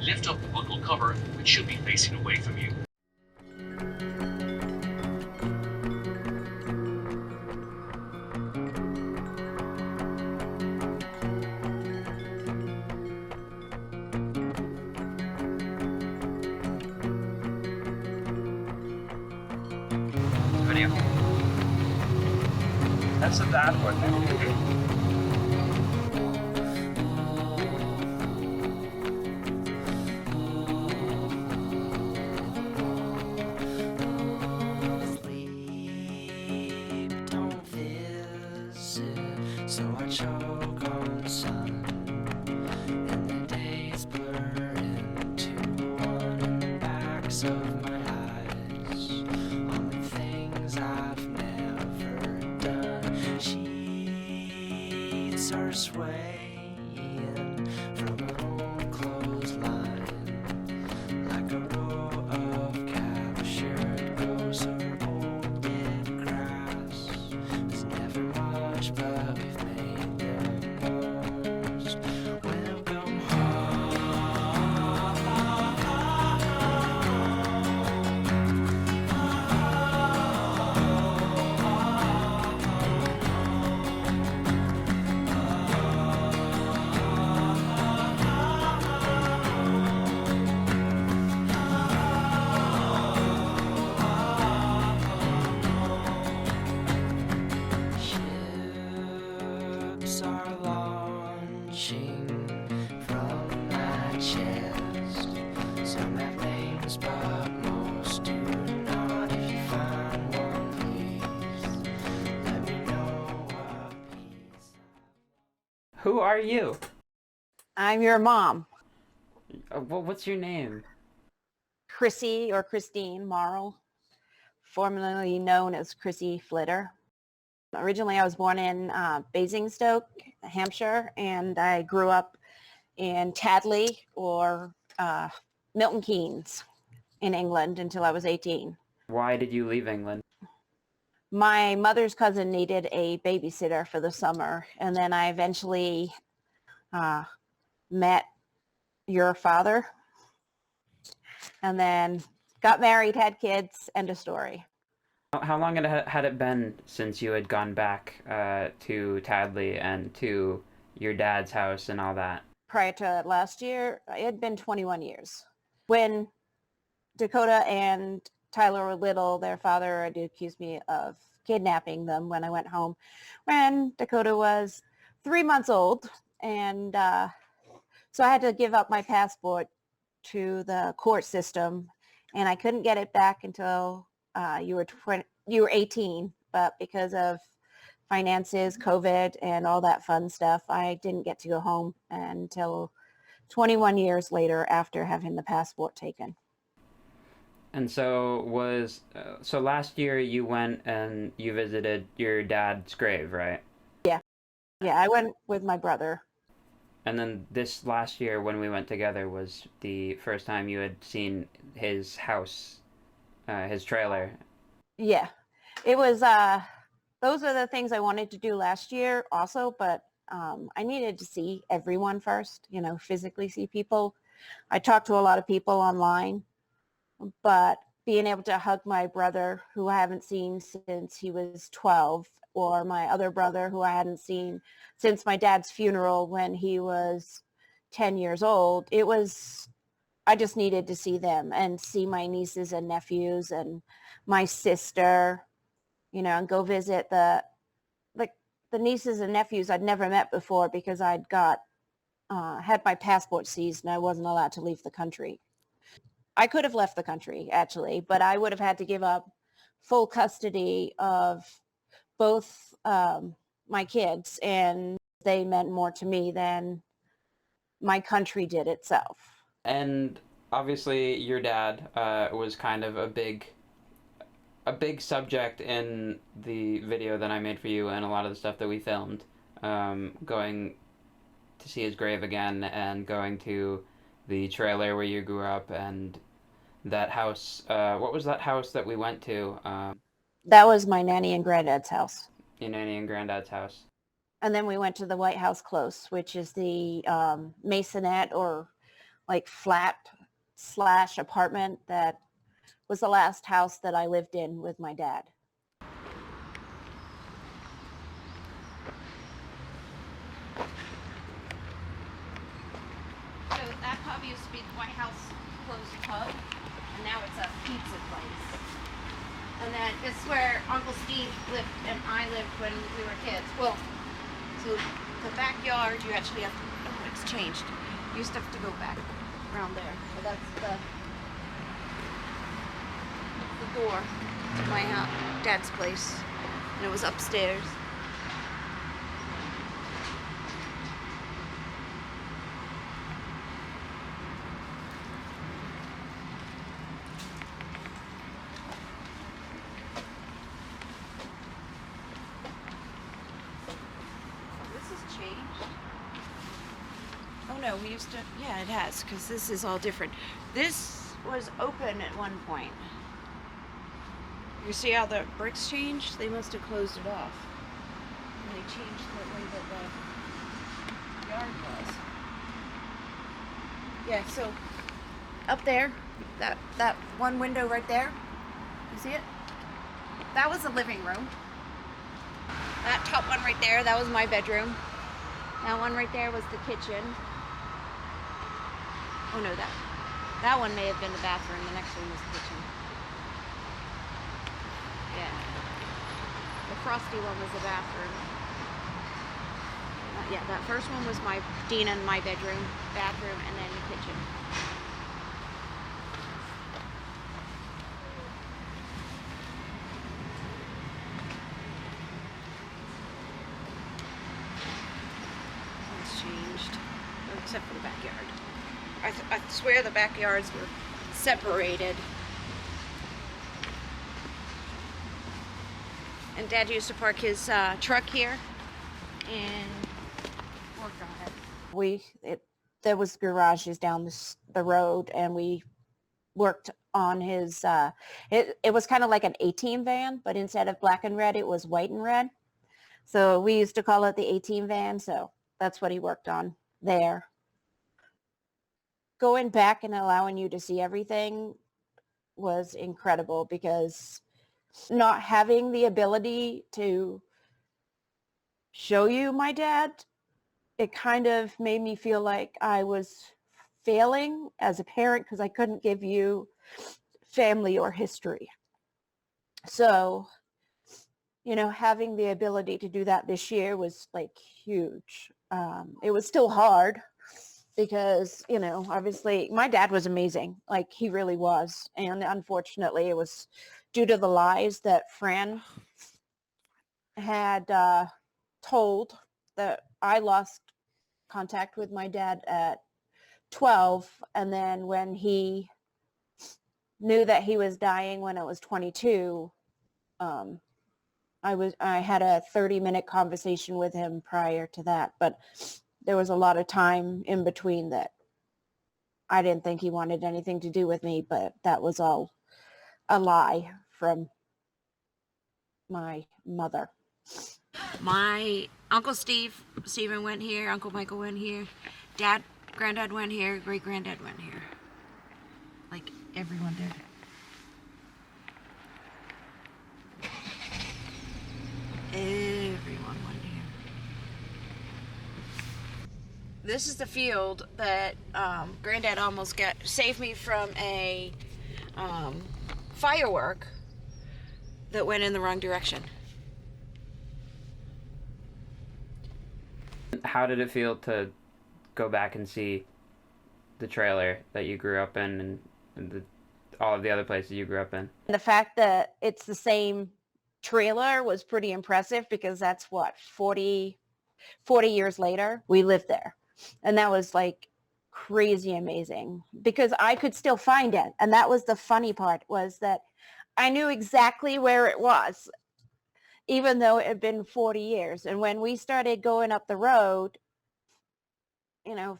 Lift up the buckle cover, which should be facing away from you. Video. That's a bad one. So I choke on the sun, and the days blur into one in the backs of my eyes, on the things I've never done. Sheets are swaying from an old clothesline, like a row of captured ghosts or old dead grass. There's never much, but we've made the most. Welcome ships are launching from my chest. Some have names, but most do not. If you find one, please let me know what piece. Who are you? I'm your mom, What's your name? Chrissy or Christine Morrow, formerly known as Chrissy Flitter. Originally, I was born in Basingstoke, Hampshire, and I grew up in Tadley or Milton Keynes in England until I was 18. Why did you leave England? My mother's cousin needed a babysitter for the summer, and then I eventually met your father, and then got married, had kids, end of story. How long had it been since you had gone back to Tadley and to your dad's house and all that? Prior to last year, it had been 21 years. When Dakota and Tyler were little, their father had accused me of kidnapping them when I went home when Dakota was 3 months old. And so I had to give up my passport to the court system, and I couldn't get it back until you were 18. But because of finances, COVID, and all that fun stuff, I didn't get to go home until 21 years later after having the passport taken. And so so last year you went and you visited your dad's grave, right? Yeah, I went with my brother. And then this last year when we went together was the first time you had seen his house, his trailer. Yeah, it was, those are the things I wanted to do last year also, but I needed to see everyone first, physically see people. I talked to a lot of people online, but being able to hug my brother, who I haven't seen since he was 12, or my other brother, who I hadn't seen since my dad's funeral when he was 10 years old, I just needed to see them and see my nieces and nephews and my sister, and go visit the nieces and nephews I'd never met before because I'd had my passport seized and I wasn't allowed to leave the country. I could have left the country, actually, but I would have had to give up full custody of both my kids, and they meant more to me than my country did itself. And obviously your dad was kind of a big subject in the video that I made for you and a lot of the stuff that we filmed, going to see his grave again and going to the trailer where you grew up and that house. What was that house that we went to? That was my nanny and granddad's house. Your nanny and granddad's house. And then we went to the White House Close, which is the Masonette or like flat / apartment that was the last house that I lived in with my dad. So that pub used to be the White House closed pub, and now it's a pizza place. And then this is where Uncle Steve lived and I lived when we were kids. Well, so the backyard, you actually have to, oh, it's changed. You used to have to go back around there. So that's the door to my dad's place. And it was upstairs. Oh no, we used to, yeah, it has, because this is all different. This was open at one point. You see how the bricks changed? They must have closed it off. And they changed the way that the yard was. Yeah, so up there, that one window right there, you see it? That was the living room. That top one right there, that was my bedroom. That one right there was the kitchen. Oh no, that one may have been the bathroom. The next one was the kitchen. Yeah. The frosty one was the bathroom. Yeah, that first one was my Dina and my bedroom, bathroom, and then the kitchen. It's changed, except for the backyard. I swear the backyards were separated. And Dad used to park his truck here and work on it. There was garages down the road, and we worked on his, it was kind of like an A-Team van, but instead of black and red, it was white and red. So we used to call it the A-Team van, so that's what he worked on there. Going back and allowing you to see everything was incredible, because not having the ability to show you my dad, it kind of made me feel like I was failing as a parent because I couldn't give you family or history. So, having the ability to do that this year was like huge. It was still hard because, obviously my dad was amazing. Like, he really was. And unfortunately, it was due to the lies that Fran had told that I lost contact with my dad at 12. And then when he knew that he was dying when I was 22, I had a 30-minute conversation with him prior to that. But there was a lot of time in between that I didn't think he wanted anything to do with me, but that was all a lie from my mother. My Uncle Stephen went here, Uncle Michael went here, Granddad went here, great-granddad went here. Like, everyone did. Everyone went here. This is the field that Granddad almost saved me from a firework that went in the wrong direction. How did it feel to go back and see the trailer that you grew up in and all of the other places you grew up in? The fact that it's the same trailer was pretty impressive, because that's 40 years later we lived there. And that was like crazy amazing, because I could still find it. And that was the funny part, was that I knew exactly where it was, even though it had been 40 years. And when we started going up the road,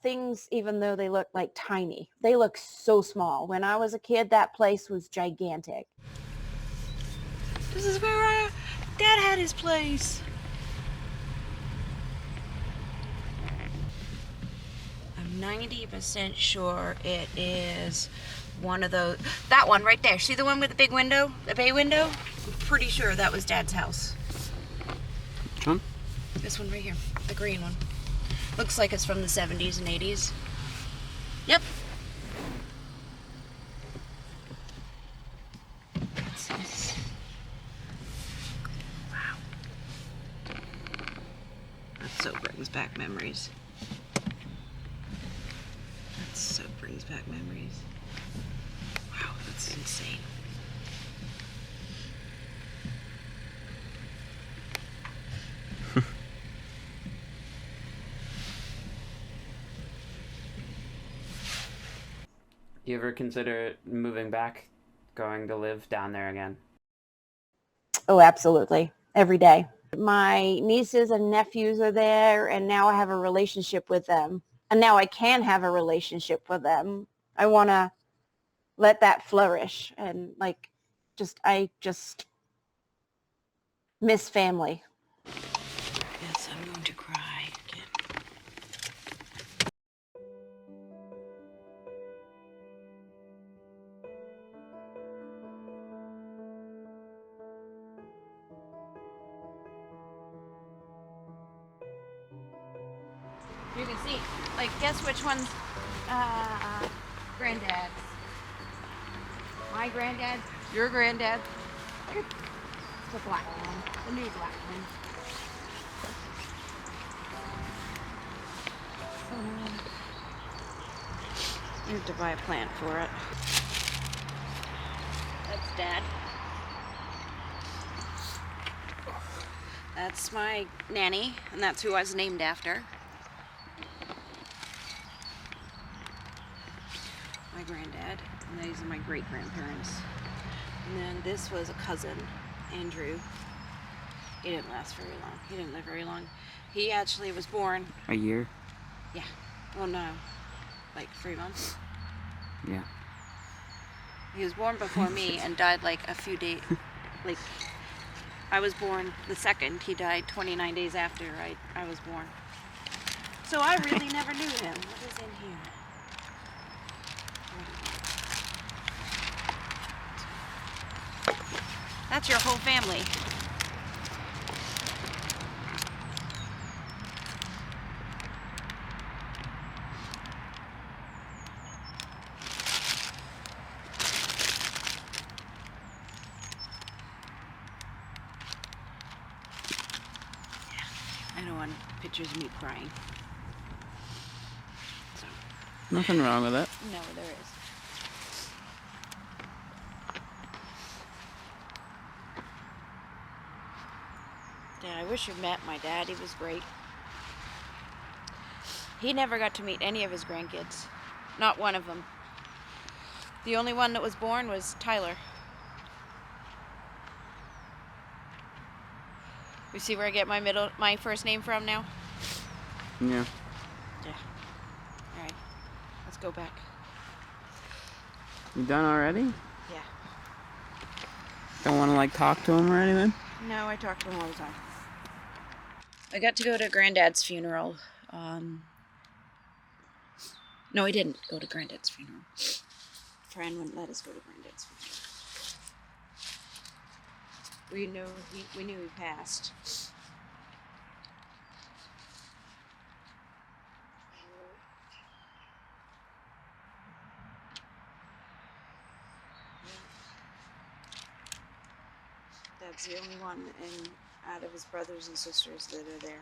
things, even though they look like tiny, they look so small. When I was a kid, that place was gigantic. This is where Dad had his place. I'm 90% sure it is one of those. That one right there. See the one with the big window? The bay window? I'm pretty sure that was Dad's house. Which one? This one right here. The green one. Looks like it's from the 70s and 80s. Yep. Wow. That so brings back memories. That so brings back memories. Wow, that's insane. You ever consider moving back, going to live down there again? Oh, absolutely. Every day. My nieces and nephews are there, and now I have a relationship with them. And now I can have a relationship with them. I want to let that flourish. And I just miss family. Yes, I'm going to cry again. You can see, guess which one's granddad's? My granddad, your granddad. The black one, the new black one. You have to buy a plant for it. That's Dad. That's my nanny, and that's who I was named after. My granddad, and these are my great-grandparents. And then this was a cousin, Andrew. He didn't last very long. He didn't live very long. He actually was born... A year? Yeah. Well, no. 3 months. Yeah. He was born before me and died a few days... I was born the 2nd. He died 29 days after I was born. So I really never knew him. What is in here? That's your whole family. I don't want pictures of me crying. So. Nothing wrong with it. No, there is. Yeah, I wish you met my dad. He was great. He never got to meet any of his grandkids. Not one of them. The only one that was born was Tyler. You see where I get my first name from now? Yeah. Yeah. All right. Let's go back. You done already? Yeah. Don't want to talk to him or anything? No, I talk to him all the time. I got to go to Granddad's funeral. No, I didn't go to Granddad's funeral. Fran wouldn't let us go to Granddad's funeral. We knew he passed. Dad's the only one out of his brothers and sisters that are there.